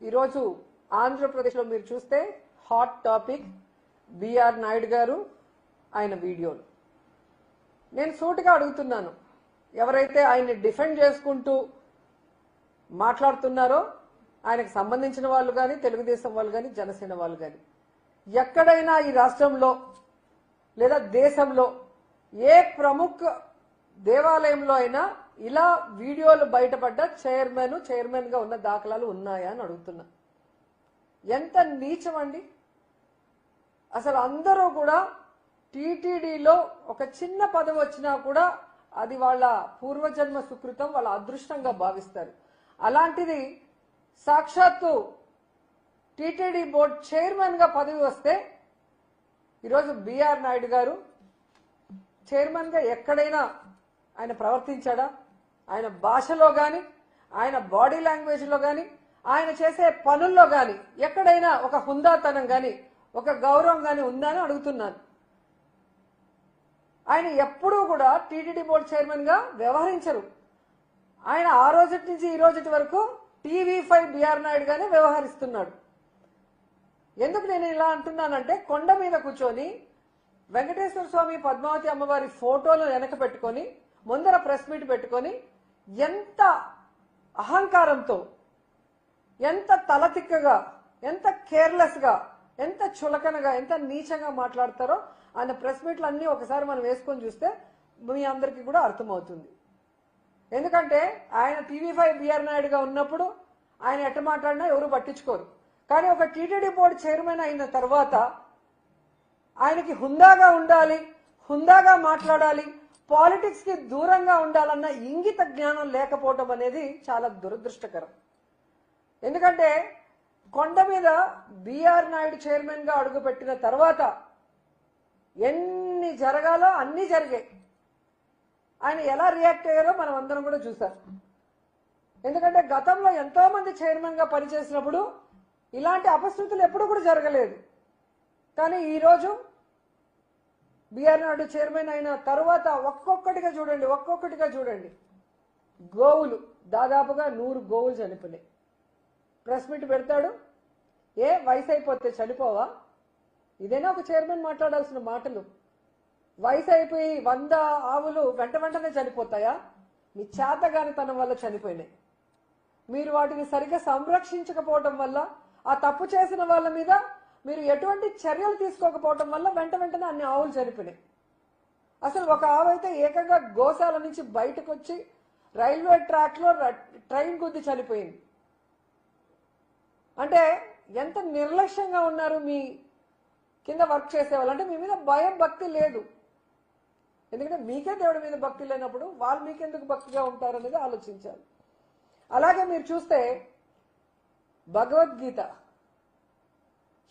ఈరోజు ఆంధ్రప్రదేశ్లో మీరు చూస్తే హాట్ టాపిక్ బిఆర్ నాయుడు గారు ఆయన వీడియోలు. నేను సూటిగా అడుగుతున్నాను, ఎవరైతే ఆయన్ని డిఫెండ్ చేసుకుంటూ మాట్లాడుతున్నారో ఆయనకు సంబంధించిన వాళ్ళు కానీ, తెలుగుదేశం వాళ్ళు కానీ, జనసేన వాళ్ళు కానీ, ఎక్కడైనా ఈ రాష్ట్రంలో లేదా దేశంలో ఏ ప్రముఖ దేవాలయంలో అయినా ఇలా వీడియోలు బయటపడ్డ చైర్మన్ గా ఉన్న దాఖలాలు ఉన్నాయా అని అడుగుతున్నా. ఎంత నీచం అండి. అసలు అందరూ కూడా టీటీడీలో ఒక చిన్న పదవి వచ్చినా కూడా అది వాళ్ళ పూర్వజన్మ సుకృతం, వాళ్ళ అదృష్టంగా భావిస్తారు. అలాంటిది సాక్షాత్తు టీటీడీ బోర్డు చైర్మన్ గా పదవి వస్తే ఈరోజు బిఆర్ నాయుడు గారు చైర్మన్ గా ఎక్కడైనా ఆయన ప్రవర్తించాడా? ఆయన భాషలో గాని, ఆయన బాడీ లాంగ్వేజ్ లో గాని, ఆయన చేసే పనుల్లో గాని ఎక్కడైనా ఒక హుందాతనం గాని, ఒక గౌరవం గాని ఉందా అని అడుగుతున్నాను. ఆయన ఎప్పుడూ కూడా టీటీడీ బోర్డు చైర్మన్ గా వ్యవహరించరు. ఆయన ఆ రోజు నుంచి ఈ రోజు వరకు టీవీ5 బిఆర్ నాయుడు గానే వ్యవహరిస్తున్నాడు. ఎందుకు నేను ఇలా అంటున్నానంటే, కొండ మీద కూర్చొని వెంకటేశ్వర స్వామి, పద్మావతి అమ్మవారి ఫోటోలు వెనక పెట్టుకొని ముందర ప్రెస్ మీట్ పెట్టుకొని ఎంత అహంకారంతో, ఎంత తలతిక్కగా, ఎంత కేర్లెస్ గా, ఎంత చులకనగా, ఎంత నీచంగా మాట్లాడతారో ఆయన ప్రెస్ మీట్లు అన్ని ఒకసారి మనం వేసుకొని చూస్తే మీ అందరికీ కూడా అర్థమవుతుంది. ఎందుకంటే ఆయన టీవీ5 బిఆర్ నాయుడుగా ఉన్నప్పుడు ఆయన ఎట్ట మాట్లాడినా ఎవరు పట్టించుకోరు. కానీ ఒక టీటీడీ బోర్డు చైర్మన్ అయిన తర్వాత ఆయనకి హుందాగా ఉండాలి, హుందాగా మాట్లాడాలి, పాలిటిక్స్ కి దూరంగా ఉండాలన్న ఇంగిత జ్ఞానం లేకపోవడం అనేది చాలా దురదృష్టకరం. ఎందుకంటే కొండ మీద బిఆర్ నాయుడు చైర్మన్ గా అడుగుపెట్టిన తర్వాత ఎన్ని జరగాలో అన్ని జరిగాయి. ఆయన ఎలా రియాక్ట్ అయ్యారో మనం అందరం కూడా చూసాం. ఎందుకంటే గతంలో ఎంతో మంది చైర్మన్ గా పనిచేసినప్పుడు ఇలాంటి అపశృతులు ఎప్పుడు కూడా జరగలేదు. కానీ ఈరోజు బిఆర్ నాయుడు చైర్మన్ అయిన తర్వాత ఒక్కొక్కటిగా చూడండి గోవులు, దాదాపుగా 100 గోవులు చనిపోయినాయి. ప్రెస్ మీట్ పెడతాడు, ఏ వయసు అయిపోతే చనిపోవా? ఇదేనా ఒక చైర్మన్ మాట్లాడాల్సిన మాటలు? వయసు అయిపోయి 100 ఆవులు వెంటనే చనిపోతాయా? మీ చేతగానితనం వల్ల చనిపోయినాయి. మీరు వాటిని సరిగ్గా సంరక్షించకపోవడం వల్ల, ఆ తప్పు చేసిన వాళ్ళ మీద మీరు ఎటువంటి చర్యలు తీసుకోకపోవడం వల్ల వెంటనే అన్ని ఆవులు చనిపోయినాయి. అసలు ఒక ఆవు అయితే ఏకంగా గోశాల నుంచి బయటకు వచ్చి రైల్వే ట్రాక్ లో ట్రైన్ గుద్ది చనిపోయింది. అంటే ఎంత నిర్లక్ష్యంగా ఉన్నారు మీ కింద వర్క్ చేసేవాళ్ళు. అంటే మీ మీద భయం, భక్తి లేదు. ఎందుకంటే మీకే దేవుడి మీద భక్తి లేనప్పుడు వాళ్ళు మీకెందుకు భక్తిగా ఉంటారనేది ఆలోచించాలి. అలాగే మీరు చూస్తే భగవద్గీత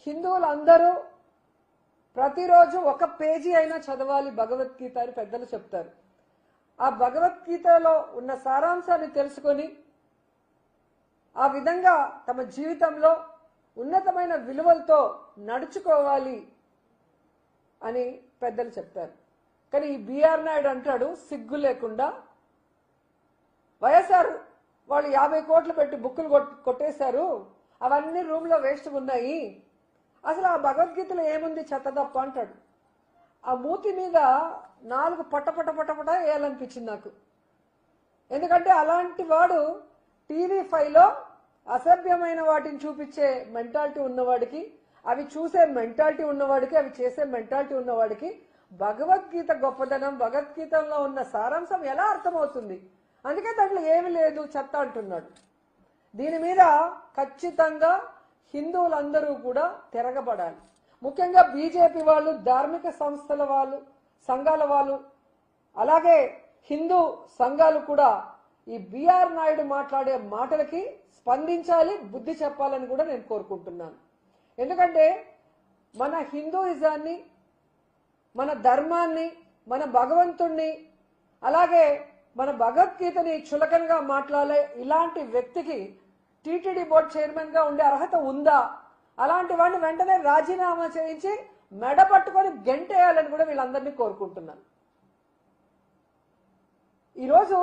హిందువులందరూ ప్రతిరోజు ఒక పేజీ అయినా చదవాలి భగవద్గీత అని పెద్దలు చెప్తారు. ఆ భగవద్గీతలో ఉన్న సారాంశాన్ని తెలుసుకొని ఆ విధంగా తమ జీవితంలో ఉన్నతమైన విలువలతో నడుచుకోవాలి అని పెద్దలు చెప్తారు. కానీ ఈ బిఆర్ నాయుడు అంటాడు సిగ్గు లేకుండా, వైఎస్ఆర్ వాళ్ళు 50 కోట్లు పెట్టి బుక్కులు కొట్టేశారు, అవన్నీ రూమ్ లో వేస్ట్ ఉన్నాయి, అసలు ఆ భగవద్గీతలో ఏముంది చెత్తదప్ప అంటాడు. ఆ మూతి మీద 4 పట వేయాలనిపించింది నాకు. ఎందుకంటే అలాంటి వాడు టీవీ5లో అసభ్యమైన వాటిని చూపించే మెంటాలిటీ ఉన్నవాడికి, అవి చూసే మెంటాలిటీ ఉన్నవాడికి, అవి చేసే మెంటాలిటీ ఉన్నవాడికి భగవద్గీత గొప్పదనం, భగవద్గీతలో ఉన్న సారాంశం ఎలా అర్థమవుతుంది? అందుకే దాంట్లో ఏమి లేదు చెత్త అంటున్నాడు. దీని మీద ఖచ్చితంగా హిందువులందరూ కూడా తిరగబడాలి. ముఖ్యంగా బీజేపీ వాళ్ళు, ధార్మిక సంస్థల వాళ్ళు, సంఘాల వాళ్ళు, అలాగే హిందూ సంఘాలు కూడా ఈ బిఆర్ నాయుడు మాట్లాడే మాటలకి స్పందించాలి, బుద్ధి చెప్పాలని కూడా నేను కోరుకుంటున్నాను. ఎందుకంటే మన హిందూయిజాన్ని, మన ధర్మాన్ని, మన భగవంతుణ్ణి, అలాగే మన భగవద్గీతని చులకనగా మాట్లాడే ఇలాంటి వ్యక్తికి టీటీడీ బోర్డు చైర్మన్ గా ఉండే అర్హత ఉందా? అలాంటి వాడిని వెంటనే రాజీనామా చేయించి మెడ పట్టుకొని గెంటేయాలని కూడా వీళ్ళందరినీ కోరుకుంటున్నాను. ఈరోజు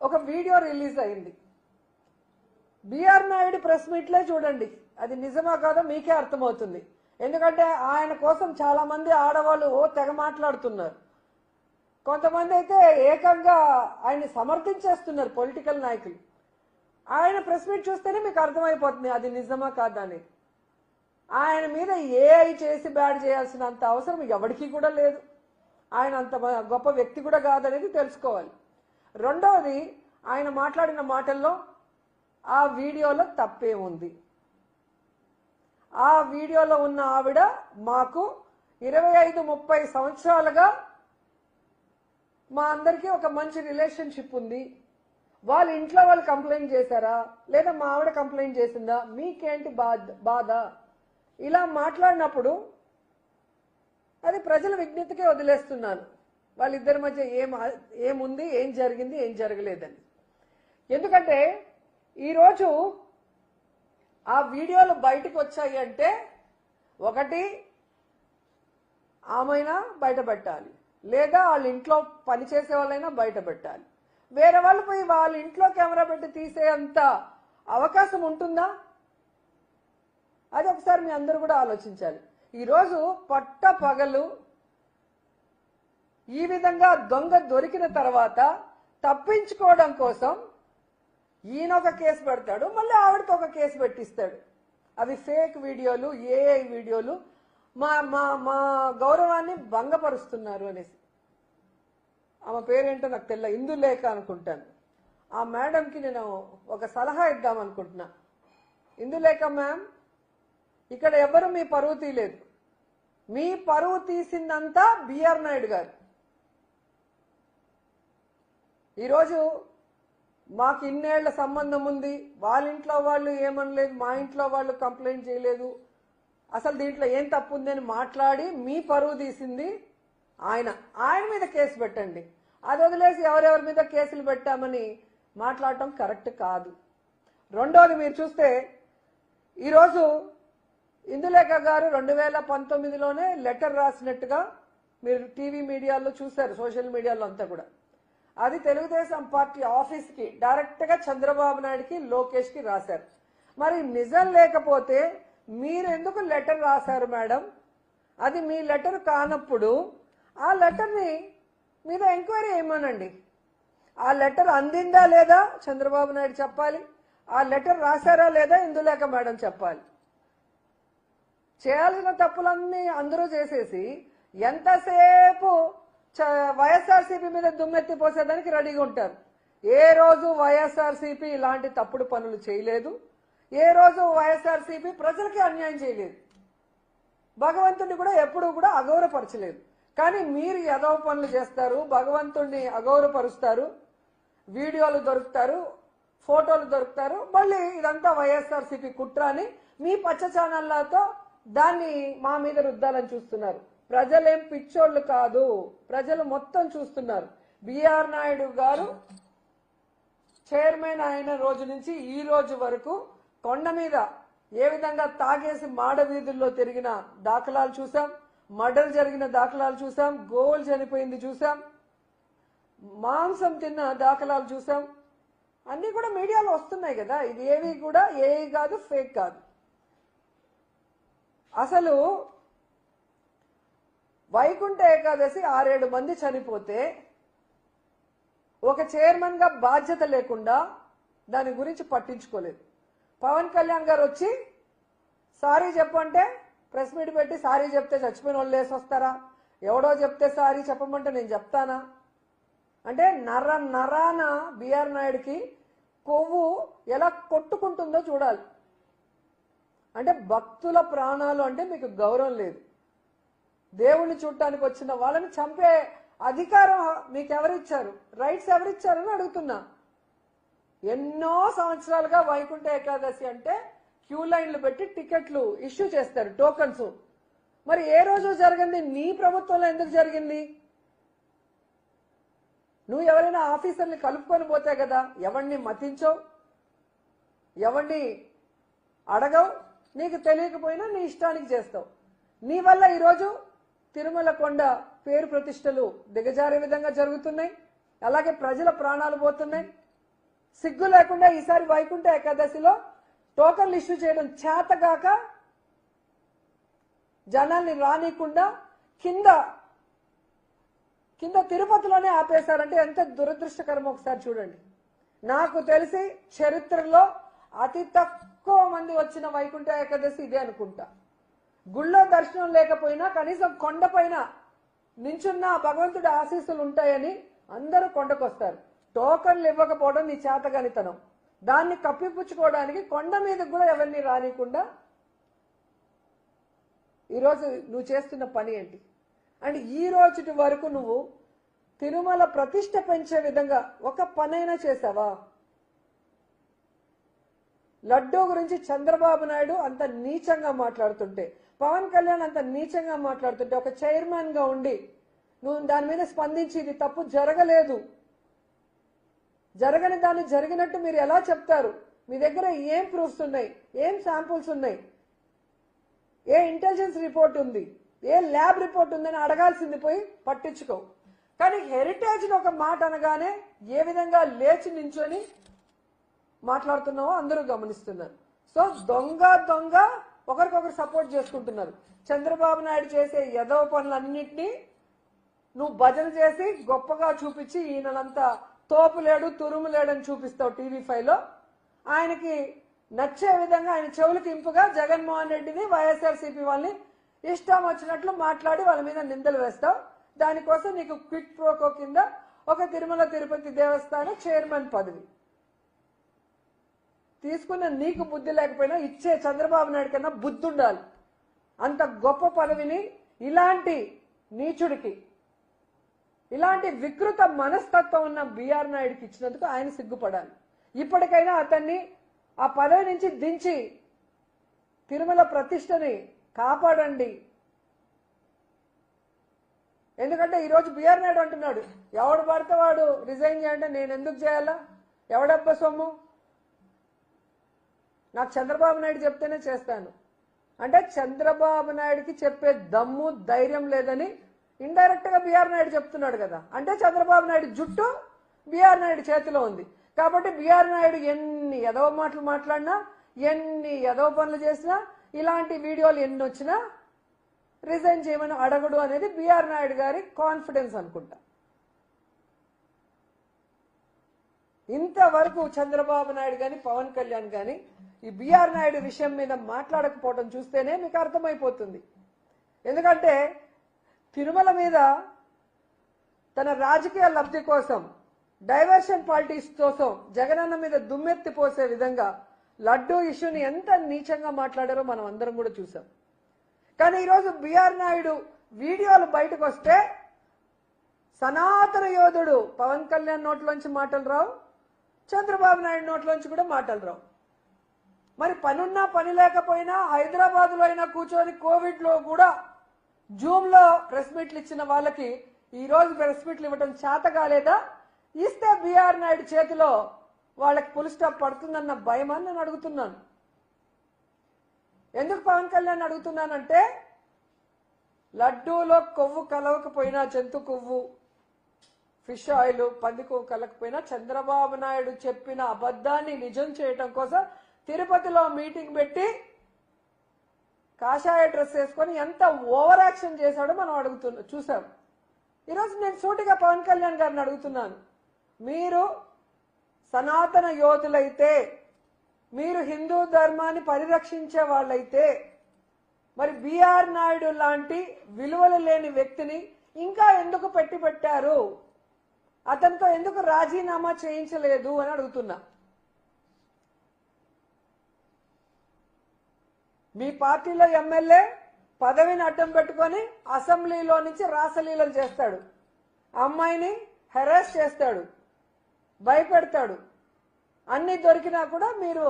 ఒక వీడియో రిలీజ్ అయింది. బిఆర్ నాయుడు ప్రెస్ మీట్లే చూడండి, అది నిజమా కాదో మీకే అర్థమవుతుంది. ఎందుకంటే ఆయన కోసం చాలా మంది ఆడవాళ్ళు తెగ మాట్లాడుతున్నారు. కొంతమంది అయితే ఏకంగా ఆయన్ని సమర్థించేస్తున్నారు పొలిటికల్ నాయకులు. ఆయన ప్రెస్ మీట్ చూస్తేనే మీకు అర్థమైపోతుంది అది నిజమా కాదా అని. ఆయన మీద ఏఐ చేసి బ్యాడ్ చేయాల్సినంత అవసరం ఎవరికీ కూడా లేదు. ఆయన అంత గొప్ప వ్యక్తి కూడా కాదనేది తెలుసుకోవాలి. రెండవది, ఆయన మాట్లాడిన మాటల్లో ఆ వీడియోలో తప్పేముంది? ఆ వీడియోలో ఉన్న ఆవిడ మాకు 25-30 సంవత్సరాలుగా మా అందరికీ ఒక మంచి రిలేషన్షిప్ ఉంది. వాళ్ళ ఇంట్లో వాళ్ళు కంప్లైంట్ చేశారా లేదా మా ఆవిడ కంప్లైంట్ చేసిందా, మీకేంటి బాధ? ఇలా మాట్లాడినప్పుడు అది ప్రజల విజ్ఞతకే వదిలేస్తున్నాను. వాళ్ళిద్దరి మధ్య ఏముంది, ఏం జరిగింది, ఏం జరగలేదని. ఎందుకంటే ఈరోజు ఆ వీడియోలు బయటకు వచ్చాయి అంటే ఒకటి ఆమెనా బయట పెట్టాలి, లేదా వాళ్ళ ఇంట్లో పనిచేసే వాళ్ళైనా బయట పెట్టాలి. వేరే వాళ్ళు పోయి వాళ్ళ ఇంట్లో కెమెరా పెట్టి తీసేంత అవకాశం ఉంటుందా? అది ఒకసారి మీ అందరూ కూడా ఆలోచించాలి. ఈరోజు పట్ట పగలు ఈ విధంగా దొంగ దొరికిన తర్వాత తప్పించుకోవడం కోసం ఈయన ఒక కేసు పెడతాడు, మళ్ళీ ఆవిడకి ఒక కేసు పెట్టిస్తాడు. అవి ఫేక్ వీడియోలు, ఏఐ వీడియోలు, మా మా మా గౌరవాన్ని భంగపరుస్తున్నారు అనేసి. ఆమె పేరేంటో నాకు తెల్ల, ఇందులేఖ అనుకుంటాను. ఆ మేడంకి నేను ఒక సలహా ఇద్దామనుకుంటున్నా. ఇందులేఖ మ్యామ్, ఇక్కడ ఎవరు మీ పరువు తీయలేదు. మీ పరువు తీసిందంతా బిఆర్ నాయుడు గారు. ఈరోజు మాకు ఇన్నేళ్ల సంబంధం ఉంది, వాళ్ళ ఇంట్లో వాళ్ళు ఏమనలేదు, మా ఇంట్లో వాళ్ళు కంప్లైంట్ చేయలేదు, అసలు దీంట్లో ఏం తప్పు ఉందని మాట్లాడి మీ పరువు తీసింది ఆయన మీద కేసు పెట్టండి. అది వదిలేసి ఎవరెవరి మీద కేసులు పెట్టామని మాట్లాడటం కరెక్ట్ కాదు. రెండోది, మీరు చూస్తే ఈరోజు ఇందులేఖ గారు 2019లోనే లెటర్ రాసినట్టుగా మీరు టీవీ మీడియాలో చూశారు, సోషల్ మీడియాలో అంతా కూడా. అది తెలుగుదేశం పార్టీ ఆఫీస్కి డైరెక్ట్గా చంద్రబాబు నాయుడుకి, లోకేష్కి రాశారు. మరి నిజం లేకపోతే మీరెందుకు లెటర్ రాశారు మేడం? అది మీ లెటర్ కానప్పుడు ఆ లెటర్ని మీద ఎంక్వైరీ చేయమనండి. ఆ లెటర్ అందిందా లేదా చంద్రబాబు నాయుడు చెప్పాలి, ఆ లెటర్ రాశారా లేదా ఇందులేఖ మేడం చెప్పాలి. చేయాల్సిన తప్పులన్నీ అందరూ చేసేసి ఎంతసేపు వైఎస్ఆర్సీపీ మీద దుమ్మెత్తి పోసేదానికి రెడీగా ఉంటారు. ఏ రోజు వైఎస్ఆర్సీపీ ఇలాంటి తప్పుడు పనులు చేయలేదు, ఏ రోజు వైఎస్ఆర్సీపీ ప్రజలకి అన్యాయం చేయలేదు, భగవంతుడిని కూడా ఎప్పుడూ కూడా అగౌరవపరచలేదు. కానీ మీరు ఎదవ పనులు చేస్తారు, భగవంతుడిని అగౌరవపరుస్తారు, వీడియోలు దొరుకుతారు, ఫోటోలు దొరుకుతారు, మళ్ళీ ఇదంతా వైఎస్ఆర్సీపీ కుట్ర అని మీ పచ్చ ఛానళ్లతో దాన్ని మా మీద రుద్దాలని చూస్తున్నారు. ప్రజలేం పిచ్చోళ్ళు కాదు, ప్రజలు మొత్తం చూస్తున్నారు. బిఆర్ నాయుడు గారు చైర్మన్ అయిన రోజు నుంచి ఈ రోజు వరకు కొండ మీద ఏ విధంగా తాగేసి మాడ వీధుల్లో తిరిగిన దాఖలాలు చూసాం, మర్డర్ జరిగిన దాఖలాలు చూసాం, గోవులు చనిపోయింది చూసాం, మాంసం తిన్న దాఖలాలు చూసాం. అన్నీ కూడా మీడియాలో వస్తున్నాయి కదా. ఇది ఏవి కూడా ఏవి కాదు, ఫేక్ కాదు. అసలు వైకుంఠ ఏకాదశి 6-7 మంది చనిపోతే ఒక చైర్మన్ గా బాధ్యత లేకుండా దాని గురించి పట్టించుకోలేదు. పవన్ కళ్యాణ్ గారు వచ్చి సారీ చెప్పంటే ప్రెస్ మీట్ పెట్టి సారీ చెప్తే చచ్చిపోయిన వాళ్ళు లేసి వస్తారా? ఎవడో చెప్తే సారీ చెప్పమంటే నేను చెప్తానా? అంటే నరాన బిఆర్ నాయుడుకి కొవ్వు ఎలా కొట్టుకుంటుందో చూడాలి. అంటే భక్తుల ప్రాణాలు అంటే మీకు గౌరవం లేదు. దేవుణ్ణి చూడటానికి వచ్చిన వాళ్ళని చంపే అధికారం మీకెవరిచ్చారు? రైట్స్ ఎవరిచ్చారని అడుగుతున్నా. ఎన్నో సంవత్సరాలుగా వైకుంఠ ఏకాదశి అంటే క్యూ లైన్లు పెట్టి టికెట్లు ఇష్యూ చేస్తారు, టోకన్స్. మరి ఏ రోజు జరిగింది? నీ ప్రభుత్వంలో ఎందుకు జరిగింది? నువ్వు ఎవరైనా ఆఫీసర్ని కలుపుకొని పోతే కదా, ఎవరిని మతించవు, ఎవరిని అడగవు, నీకు తెలియకపోయినా నీ ఇష్టానికి చేస్తావు. నీ వల్ల ఈరోజు తిరుమల కొండ పేరు ప్రతిష్టలు దిగజారే విధంగా జరుగుతున్నాయి, అలాగే ప్రజల ప్రాణాలు పోతున్నాయి. సిగ్గు లేకుండా ఈసారి వైకుంఠ ఏకాదశిలో టోకన్లు ఇష్యూ చేయడం చేతగాక జనాల్ని రానికుండా కింద తిరుపతిలోనే ఆపేశారంటే ఎంత దురదృష్టకరం ఒకసారి చూడండి. నాకు తెలిసి చరిత్రలో అతి తక్కువ మంది వచ్చిన వైకుంఠ ఏకాదశి ఇదే అనుకుంటా. గుళ్ళో దర్శనం లేకపోయినా కనీసం కొండపైన నించున్న భగవంతుడి ఆశీస్సులు ఉంటాయని అందరూ కొండకొస్తారు. టోకన్లు ఇవ్వకపోవడం నీ చేతగానితనం. దాన్ని కప్పిపుచ్చుకోవడానికి కొండ మీదకి కూడా ఎవరిని రానికుండా ఈరోజు నువ్వు చేస్తున్న పని ఏంటి? అండ్ ఈ రోజు వరకు నువ్వు తిరుమల ప్రతిష్ట పెంచే విధంగా ఒక పనైనా చేసావా? లడ్డూ గురించి చంద్రబాబు నాయుడు అంత నీచంగా మాట్లాడుతుంటే, పవన్ కళ్యాణ్ అంత నీచంగా మాట్లాడుతుంటే, ఒక చైర్మన్ గా ఉండి నువ్వు దాని మీద స్పందించి ఇది తప్పు జరగలేదు, జరగని దాన్ని జరిగినట్టు మీరు ఎలా చెప్తారు? మీ దగ్గర ఏం ప్రూఫ్స్ ఉన్నాయి? ఏం శాంపుల్స్ ఉన్నాయి? ఏ ఇంటెలిజెన్స్ రిపోర్ట్ ఉంది? ఏ ల్యాబ్ రిపోర్ట్ ఉందని అడగాల్సింది పోయి పట్టించుకో. కానీ హెరిటేజ్ ఒక మాట అనగానే ఏ విధంగా లేచి నించొని మాట్లాడుతున్నావో అందరూ గమనిస్తున్నారు. సో దొంగ ఒకరికొకరు సపోర్ట్ చేసుకుంటున్నారు. చంద్రబాబు నాయుడు చేసే యదవ పనులన్నింటినీ నువ్వు భజన చేసి గొప్పగా చూపించి ఈయనంతా తోపులేడు తురుములేడని చూపిస్తావు టీవీ5లో. ఆయనకి నచ్చే విధంగా ఆయన చెవులకు ఇంపుగా జగన్మోహన్ రెడ్డిని వైఎస్ఆర్సీపీ వాళ్ళని ఇష్టం వచ్చినట్లు మాట్లాడి వాళ్ళ మీద నిందలు వేస్తావు. దానికోసం నీకు క్విక్ ప్రోకో కింద ఒక తిరుమల తిరుపతి దేవస్థానం చైర్మన్ పదవి తీసుకున్న నీకు బుద్ధి లేకపోయినా ఇచ్చే చంద్రబాబు నాయుడు కన్నా బుద్ధి ఉండాలి. అంత గొప్ప పదవిని ఇలాంటి నీచుడికి, ఇలాంటి వికృత మనస్తత్వం ఉన్న బిఆర్ నాయుడికి ఇచ్చినందుకు ఆయన సిగ్గుపడాలి. ఇప్పటికైనా అతన్ని ఆ పదవి నుంచి దించి తిరుమల ప్రతిష్టని కాపాడండి. ఎందుకంటే ఈరోజు బిఆర్ నాయుడు అంటున్నాడు, ఎవడు పడితే వాడు రిజైన్ చేయంటే నేను ఎందుకు చేయాలా? ఎవడబ్బ సొమ్ము? నాకు చంద్రబాబు నాయుడు చెప్తేనే చేస్తాను అంటే చంద్రబాబు నాయుడికి చెప్పే దమ్ము ధైర్యం లేదని ఇండైరెక్ట్ గా బిఆర్ నాయుడు చెప్తున్నాడు కదా. అంటే చంద్రబాబు నాయుడు జుట్టు బిఆర్ నాయుడు చేతిలో ఉంది. కాబట్టి బిఆర్ నాయుడు ఎన్ని ఎదవ మాటలు మాట్లాడినా, ఎన్ని ఎదవ పనులు చేసినా, ఇలాంటి వీడియోలు ఎన్ని వచ్చినా రిజైన్ చేయమని అడగడు అనేది బిఆర్ నాయుడు గారి కాన్ఫిడెన్స్ అనుకుంటా. ఇంతవరకు చంద్రబాబు నాయుడు గాని పవన్ కళ్యాణ్ గాని ఈ బిఆర్ నాయుడు విషయం మీద మాట్లాడకపోవడం చూస్తేనే మీకు అర్థమైపోతుంది. ఎందుకంటే తిరుమల మీద తన రాజకీయ లబ్ధి కోసం, డైవర్షన్ పాలిటిక్స్ కోసం జగనన్న మీద దుమ్మెత్తి పోసే విధంగా లడ్డూ ఇష్యూని ఎంత నీచంగా మాట్లాడారో మనం అందరం కూడా చూసాం. కానీ ఈరోజు బిఆర్ నాయుడు వీడియోలు బయటకు వస్తే సనాతన యోధుడు పవన్ కళ్యాణ్ నోట్లోంచి మాటలు రావు, చంద్రబాబు నాయుడు నోట్లోంచి కూడా మాటలు రావు. మరి పనున్నా పని లేకపోయినా హైదరాబాద్ లో అయినా కూర్చొని కోవిడ్ లో కూడా జూమ్ లో ప్రెస్ మీట్లు ఇచ్చిన వాళ్ళకి ఈ రోజు ప్రెస్ మీట్లు ఇవ్వడం చేత కాలేదా? ఇస్తే బిఆర్ నాయుడు చేతిలో వాళ్ళకి ఫుల్ స్టాప్ పడుతుందన్న భయమని నేను అడుగుతున్నాను. ఎందుకు పవన్ కళ్యాణ్ అడుగుతున్నానంటే లడ్డూలో కొవ్వు కలవకపోయినా, జంతు కొవ్వు, ఫిష్ ఆయిల్, పంది కొవ్వు కలకపోయినా చంద్రబాబు నాయుడు చెప్పిన అబద్ధాన్ని నిజం చేయటం కోసం తిరుపతిలో మీటింగ్ పెట్టి కాషాయ డ్రెస్ వేసుకొని ఎంత ఓవర్ యాక్షన్ చేశాడో మనం చూసాం. ఈరోజు నేను సూటిగా పవన్ కళ్యాణ్ గారిని అడుగుతున్నాను, మీరు సనాతన యోధులైతే, మీరు హిందూ ధర్మాన్ని పరిరక్షించే వాళ్ళైతే మరి బిఆర్ నాయుడు లాంటి విలువలు లేని వ్యక్తిని ఇంకా ఎందుకు పెట్టారు? అతనితో ఎందుకు రాజీనామా చేయించలేదు అని అడుగుతున్నా. మీ పార్టీలో ఎమ్మెల్యే పదవిని అడ్డం పెట్టుకొని అసెంబ్లీలో నుంచి రాసలీలలు చేస్తాడు, అమ్మాయిని హెరాస్ చేస్తాడు, భయపెడతాడు. అన్ని దొరికినా కూడా మీరు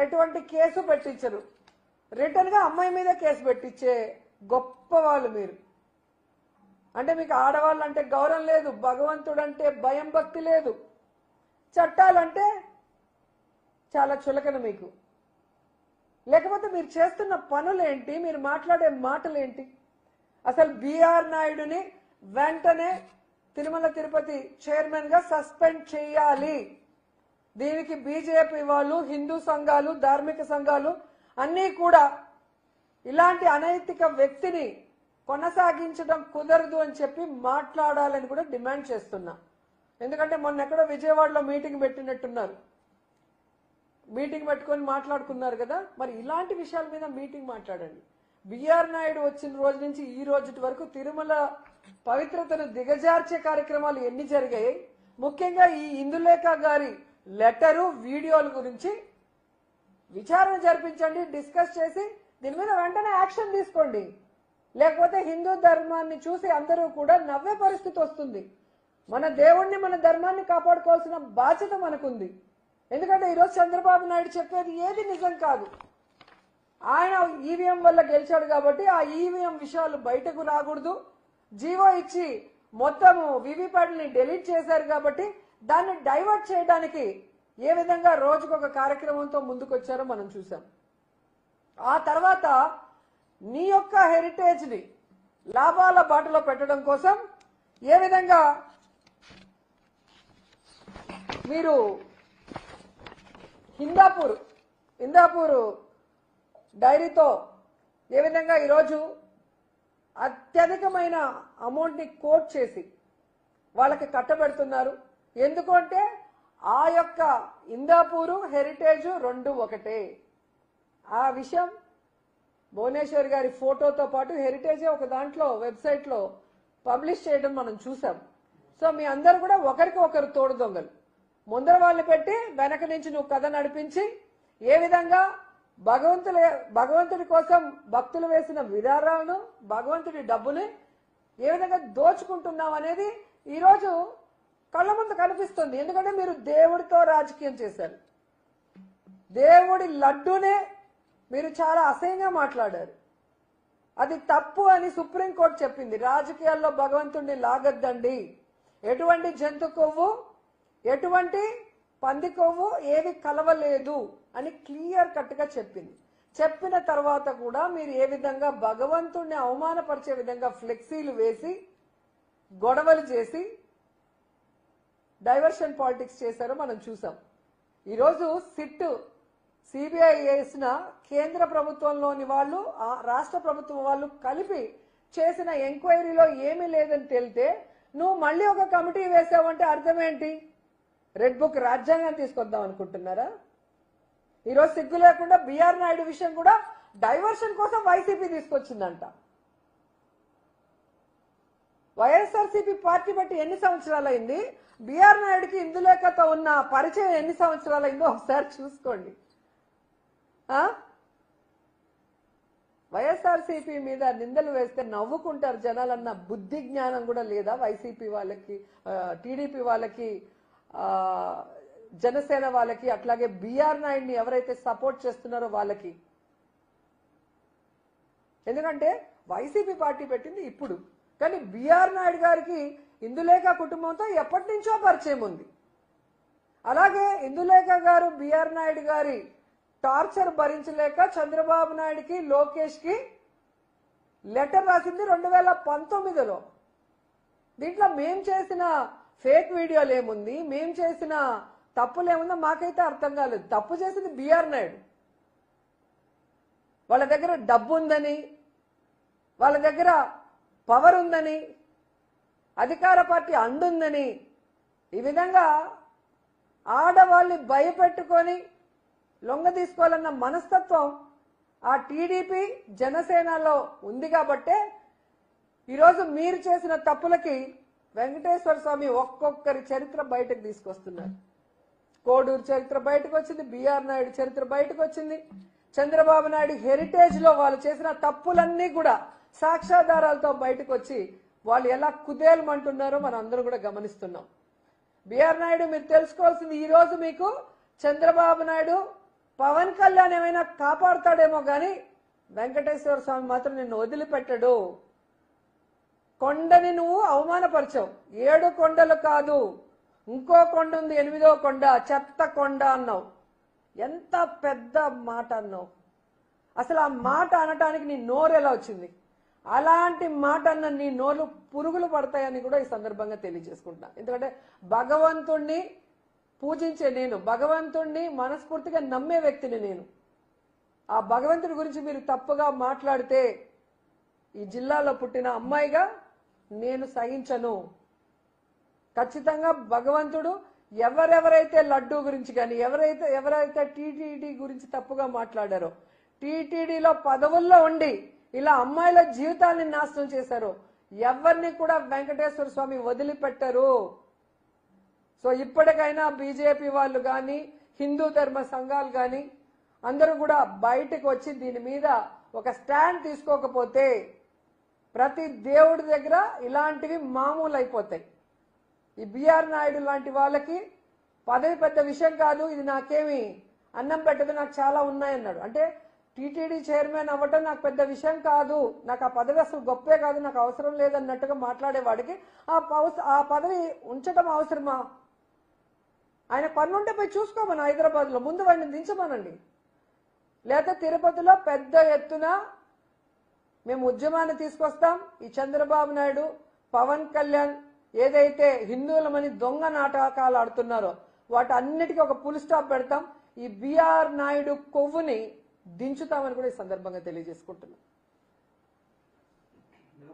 ఎటువంటి కేసు పెట్టించరు. రిటర్న్ గా అమ్మాయి మీద కేసు పెట్టించే గొప్ప వాళ్ళు మీరు. అంటే మీకు ఆడవాళ్ళంటే గౌరవం లేదు, భగవంతుడంటే భయం భక్తి లేదు, చట్టాలంటే చాలా చులకన మీకు. లేకపోతే మీరు చేస్తున్న పనులేంటి, మీరు మాట్లాడే మాటలేంటి? అసలు బిఆర్ నాయుడుని వెంటనే తిరుమల తిరుపతి చైర్మన్ గా సస్పెండ్ చేయాలి. దీనికి బీజేపీ వాళ్ళు, హిందూ సంఘాలు, ధార్మిక సంఘాలు అన్నీ కూడా ఇలాంటి అనైతిక వ్యక్తిని కొనసాగించడం కుదరదు అని చెప్పి మాట్లాడాలని కూడా డిమాండ్ చేస్తున్నా. ఎందుకంటే మొన్న ఎక్కడో విజయవాడలో మీటింగ్ పెట్టినట్టున్నారు, మీటింగ్ పెట్టుకొని మాట్లాడుకున్నారు కదా. మరి ఇలాంటి విషయాల మీద మీటింగ్ మాట్లాడండి. బిఆర్ నాయుడు వచ్చిన రోజు నుంచి ఈ రోజు వరకు తిరుమల పవిత్రతను దిగజార్చే కార్యక్రమాలు ఎన్ని జరిగాయి? ముఖ్యంగా ఈ ఇందులేఖ గారి లెటరు, వీడియోల గురించి విచారణ జరిపించండి, డిస్కస్ చేసి దీని మీద వెంటనే యాక్షన్ తీసుకోండి. లేకపోతే హిందూ ధర్మాన్ని చూసి అందరూ కూడా నవ్వే పరిస్థితి వస్తుంది. మన దేవుణ్ణి, మన ధర్మాన్ని కాపాడుకోవాల్సిన బాధ్యత మనకుంది. ఎందుకంటే ఈరోజు చంద్రబాబు నాయుడు చెప్పేది ఏది నిజం కాదు. ఆయన ఈవీఎం వల్ల గెలిచాడు కాబట్టి ఆ ఈవీఎం విషయాలు బయటకు రాకూడదు. జీవో ఇచ్చి మొత్తము వివిప్యాట్ని డిలీట్ చేశారు కాబట్టి దాన్ని డైవర్ట్ చేయడానికి ఏ విధంగా రోజుకొక కార్యక్రమంతో ముందుకొచ్చారో మనం చూసాం. ఆ తర్వాత నీ యొక్క హెరిటేజ్ ని లాభాల బాటలో పెట్టడం కోసం ఏ విధంగా మీరు హిందాపూర్ డైరీతో ఏ విధంగా ఈరోజు అత్యధికమైన అమౌంట్ ని కోట్ చేసి వాళ్ళకి కట్టబెడుతున్నారు. ఎందుకంటే ఆ యొక్క ఇందాపూరు, హెరిటేజ్ రెండు ఒకటే. ఆ విషయం భువనేశ్వర్ గారి ఫోటోతో పాటు హెరిటేజ్ ఒక దాంట్లో వెబ్సైట్ లో పబ్లిష్ చేయడం మనం చూసాం. సో మీ అందరు కూడా ఒకరికి ఒకరు తోడు దొంగలు. ముందర వాళ్ళని పెట్టి వెనక నుంచి నువ్వు కథ నడిపించి ఏ విధంగా భగవంతుడి కోసం భక్తులు వేసిన విధానాలను, భగవంతుడి డబ్బుని ఏ విధంగా దోచుకుంటున్నాం అనేది ఈరోజు కళ్ళ ముందు కనిపిస్తుంది. ఎందుకంటే మీరు దేవుడితో రాజకీయం చేశారు. దేవుడి లడ్డూనే మీరు చాలా అసహ్యంగా మాట్లాడారు. అది తప్పు అని సుప్రీంకోర్టు చెప్పింది. రాజకీయాల్లో భగవంతుడిని లాగద్దండి, ఎటువంటి జంతు కొవ్వు, ఎటువంటి పంది కొవ్వు ఏవి కలవలేదు అని క్లియర్ కట్ గా చెప్పింది. చెప్పిన తర్వాత కూడా మీరు ఏ విధంగా భగవంతుడిని అవమానపరిచే విధంగా ఫ్లెక్సీలు వేసి గొడవలు చేసి డైవర్షన్ పాలిటిక్స్ చేశారో మనం చూసాం. ఈరోజు సిబిఐ వేసిన కేంద్ర ప్రభుత్వంలోని వాళ్ళు, రాష్ట్ర ప్రభుత్వం వాళ్ళు కలిపి చేసిన ఎంక్వైరీలో ఏమీ లేదని తేలితే నువ్వు మళ్ళీ ఒక కమిటీ వేసావంటే అర్థం ఏంటి? రెడ్ బుక్ రాజ్యాంగాన్ని తీసుకొద్దాం అనుకుంటున్నారా? ఈరోజు సిగ్గు లేకుండా బిఆర్ నాయుడు విషయం కూడా డైవర్షన్ కోసం వైసీపీ తీసుకొచ్చిందంట. వైఎస్ఆర్సీపీ పార్టీ బట్టి ఎన్ని సంవత్సరాలు అయింది? బిఆర్ నాయుడుకి ఇందులేఖతో ఉన్న పరిచయం ఎన్ని సంవత్సరాలు అయిందో ఒకసారి చూసుకోండి. వైఎస్ఆర్సీపీ మీద నిందలు వేస్తే నవ్వుకుంటారు జనాలన్న బుద్ధి జ్ఞానం కూడా లేదా వైసీపీ వాళ్ళకి, టీడీపీ వాళ్ళకి, జనసేన వాళ్ళకి, అట్లాగే బిఆర్ నాయుడిని ఎవరైతే సపోర్ట్ చేస్తున్నారో వాళ్ళకి? ఎందుకంటే వైసీపీ పార్టీ పెట్టింది ఇప్పుడు, కానీ బిఆర్ నాయుడు గారికి ఇందులేఖ కుటుంబంతో ఎప్పటి నుంచో పరిచయం ఉంది. అలాగే ఇందులేఖ గారు బిఆర్ నాయుడు గారి టార్చర్ భరించలేక చంద్రబాబు నాయుడికి, లోకేష్ కి లెటర్ రాసింది 2019లో. దీంట్లో మేం చేసిన ఫేక్ వీడియోలు ఏముంది, మేం చేసిన తప్పులు ఏముందో మాకైతే అర్థం కాలేదు. తప్పు చేసింది బిఆర్ నాయుడు. వాళ్ళ దగ్గర డబ్బు ఉందని, వాళ్ళ దగ్గర పవర్ ఉందని, అధికార పార్టీ అండుందని ఈ విధంగా ఆడవాళ్ళని భయపెట్టుకొని లొంగ తీసుకోవాలన్న మనస్తత్వం ఆ టీడీపీ, జనసేనలో ఉంది. కాబట్టే ఈరోజు మీరు చేసిన తప్పులకి వెంకటేశ్వర స్వామి ఒక్కొక్కరి చరిత్ర బయటకు తీసుకొస్తున్నారు. కోడూరు చరిత్ర బయటకు వచ్చింది, బిఆర్ నాయుడు చరిత్ర బయటకు వచ్చింది. చంద్రబాబు నాయుడు హెరిటేజ్ లో వాళ్ళు చేసిన తప్పులన్నీ కూడా సాక్ష్యాధారాలతో బయటకు వచ్చి వాళ్ళు ఎలా కుదేలమంటున్నారో మనం అందరూ కూడా గమనిస్తున్నాం. బిఆర్ నాయుడు మీరు తెలుసుకోవాల్సింది, ఈ రోజు మీకు చంద్రబాబు నాయుడు, పవన్ కళ్యాణ్ ఏమైనా కాపాడుతాడేమో గాని వెంకటేశ్వర స్వామి మాత్రం నిన్ను వదిలిపెట్టడు. కొండని నువ్వు అవమానపరిచావు. 7 కొండలు కాదు, ఇంకో కొండ ఉంది, 8వ కొండ, చెత్త కొండ అన్నావు. ఎంత పెద్ద మాట అన్నావు. అసలు ఆ మాట అనటానికి నీ నోరు ఎలా వచ్చింది? అలాంటి మాట అన్న నీ నోరు పురుగులు పడతాయని కూడా ఈ సందర్భంగా తెలియజేసుకుంటున్నా. ఎందుకంటే భగవంతుణ్ణి పూజించే నేను, భగవంతుణ్ణి మనస్ఫూర్తిగా నమ్మే వ్యక్తిని నేను. ఆ భగవంతుడి గురించి మీరు తప్పుగా మాట్లాడితే ఈ జిల్లాలో పుట్టిన అమ్మాయిగా నేను సహించను. ఖచ్చితంగా భగవంతుడు ఎవరెవరైతే లడ్డూ గురించి కానీ ఎవరైతే టీటీడీ గురించి తప్పుగా మాట్లాడారో, టీటీడీలో పదవుల్లో ఉండి ఇలా అమ్మాయిల జీవితాన్ని నాశనం చేశారో ఎవరిని కూడా వెంకటేశ్వర స్వామి వదిలిపెట్టరు. సో ఇప్పటికైనా బీజేపీ వాళ్ళు కానీ హిందూ ధర్మ సంఘాలు కానీ అందరూ కూడా బయటకు వచ్చి దీని మీద ఒక స్టాండ్ తీసుకోకపోతే ప్రతి దేవుడి దగ్గర ఇలాంటివి మామూలు అయిపోతాయి. ఈ బిఆర్ నాయుడు లాంటి వాళ్ళకి పదవి పెద్ద విషయం కాదు, ఇది నాకేమి అన్నం పెట్టదు, నాకు చాలా ఉన్నాయన్నాడు. అంటే టీటీడీ చైర్మన్ అవ్వటం నాకు పెద్ద విషయం కాదు, నాకు ఆ పదవి అసలు గొప్పే కాదు, నాకు అవసరం లేదన్నట్టుగా మాట్లాడేవాడికి ఆ పదవి ఉంచడం అవసరమా? ఆయన పనుంటే పోయి చూసుకోమని హైదరాబాద్లో ముందు వాడిని దించమనండి. లేదా తిరుపతిలో పెద్ద ఎత్తున మేము ఉద్యమాన్ని తీసుకొస్తాం. ఈ చంద్రబాబు నాయుడు, పవన్ కళ్యాణ్ ఏదైతే హిందువులమని దొంగ నాటకాలు ఆడుతున్నారో వాటన్నిటికీ ఒక ఫుల్ స్టాప్ పెడతాం. ఈ బిఆర్ నాయుడు కొవ్వుని దించుతామని కూడా ఈ సందర్భంగా తెలియజేసుకుంటున్నాం.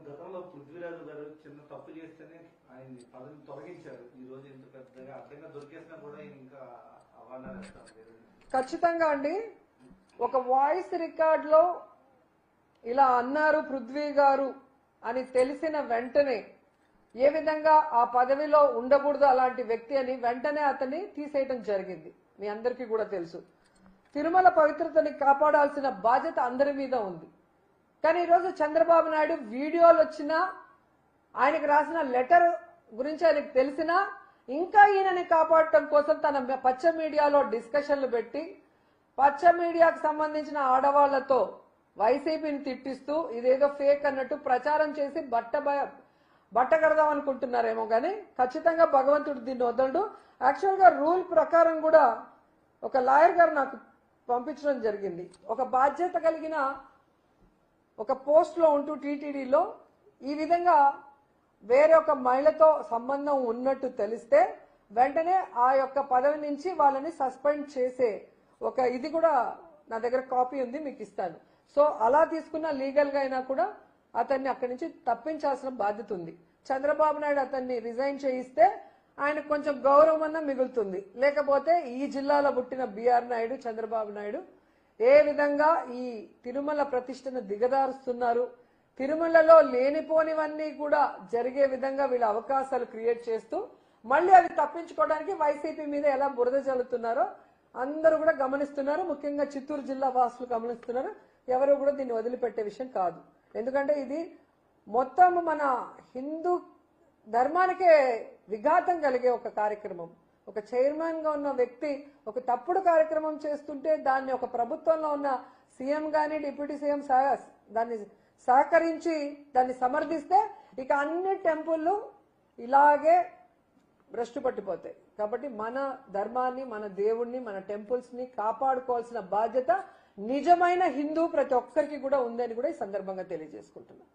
గతంలో పృథ్వీరాజు గారు చిన్న తప్పు చేస్తేనే ఆయన పదవిని తొలగించారు. ఈ రోజు ఇంత పెద్దగా అడ్డంగా దొరికేసినా కూడా ఇంకా అవార్డు. ఖచ్చితంగా అండి, ఒక వాయిస్ రికార్డ్ లో ఇలా అన్నారు పృథ్వీ గారు అని తెలిసిన వెంటనే ఏ విధంగా ఆ పదవిలో ఉండకూడదు అలాంటి వ్యక్తి అని వెంటనే అతన్ని తీసేయటం జరిగింది. మీ అందరికీ కూడా తెలుసు. తిరుమల పవిత్రతని కాపాడాల్సిన బాధ్యత అందరి మీద ఉంది. కానీ ఈరోజు చంద్రబాబు నాయుడు వీడియోలు వచ్చినా, ఆయనకు రాసిన లెటర్ గురించి ఆయనకు తెలిసినా ఇంకా ఈయనని కాపాడటం కోసం తన పచ్చ మీడియాలో డిస్కషన్లు పెట్టి పచ్చ మీడియాకు సంబంధించిన ఆడవాళ్లతో వైసీపీని తిట్టిస్తూ ఇదేదో ఫేక్ అన్నట్టు ప్రచారం చేసి బట్ట కడదాం అనుకుంటున్నారేమో కానీ ఖచ్చితంగా భగవంతుడు దీన్ని వదలడు. యాక్చువల్గా రూల్ ప్రకారం కూడా ఒక లాయర్ గారు నాకు పంపించడం జరిగింది. ఒక బాధ్యత కలిగిన ఒక పోస్ట్లో ఉంటూ టీటీడీలో ఈ విధంగా వేరే ఒక మహిళతో సంబంధం ఉన్నట్టు తెలిస్తే వెంటనే ఆ యొక్క పదవి నుంచి వాళ్ళని సస్పెండ్ చేసే ఒక ఇది కూడా నా దగ్గర కాపీ ఉంది, మీకు ఇస్తాను. సో అలా తీసుకున్న లీగల్ గా అయినా కూడా అతన్ని అక్కడి నుంచి తప్పించాల్సిన బాధ్యత ఉంది. చంద్రబాబు నాయుడు అతన్ని రిజైన్ చేయిస్తే ఆయనకు కొంచెం గౌరవం అన్నా మిగులుతుంది. లేకపోతే ఈ జిల్లాలో పుట్టిన బిఆర్ నాయుడు, చంద్రబాబు నాయుడు ఏ విధంగా ఈ తిరుమల ప్రతిష్టను దిగదారుస్తున్నారు, తిరుమలలో లేనిపోనివన్నీ కూడా జరిగే విధంగా వీళ్ళ అవకాశాలు క్రియేట్ చేస్తూ మళ్ళీ అవి తప్పించుకోవడానికి వైసీపీ మీద ఎలా బురద చల్లుతున్నారో అందరూ కూడా గమనిస్తున్నారు. ముఖ్యంగా చిత్తూరు జిల్లా వాసులు గమనిస్తున్నారు. ఎవరు కూడా దీన్ని వదిలిపెట్టే విషయం కాదు. ఎందుకంటే ఇది మొత్తం మన హిందూ ధర్మానికే విఘాతం కలిగే ఒక కార్యక్రమం. ఒక చైర్మన్ గా ఉన్న వ్యక్తి ఒక తప్పుడు కార్యక్రమం చేస్తుంటే దాన్ని ఒక ప్రభుత్వంలో ఉన్న సీఎం గాని డిప్యూటీ సీఎం దాన్ని సహకరించి దాన్ని సమర్థిస్తే ఇక అన్ని టెంపుల్లు ఇలాగే భ్రష్టు పట్టిపోతాయి. కాబట్టి మన ధర్మాన్ని, మన దేవుణ్ణి, మన టెంపుల్స్ ని కాపాడుకోవాల్సిన బాధ్యత నిజమైన హిందూ ప్రతి ఒక్కరికి కూడా ఉందని కూడా ఈ సందర్భంగా తెలియజేసుకుంటున్నాను.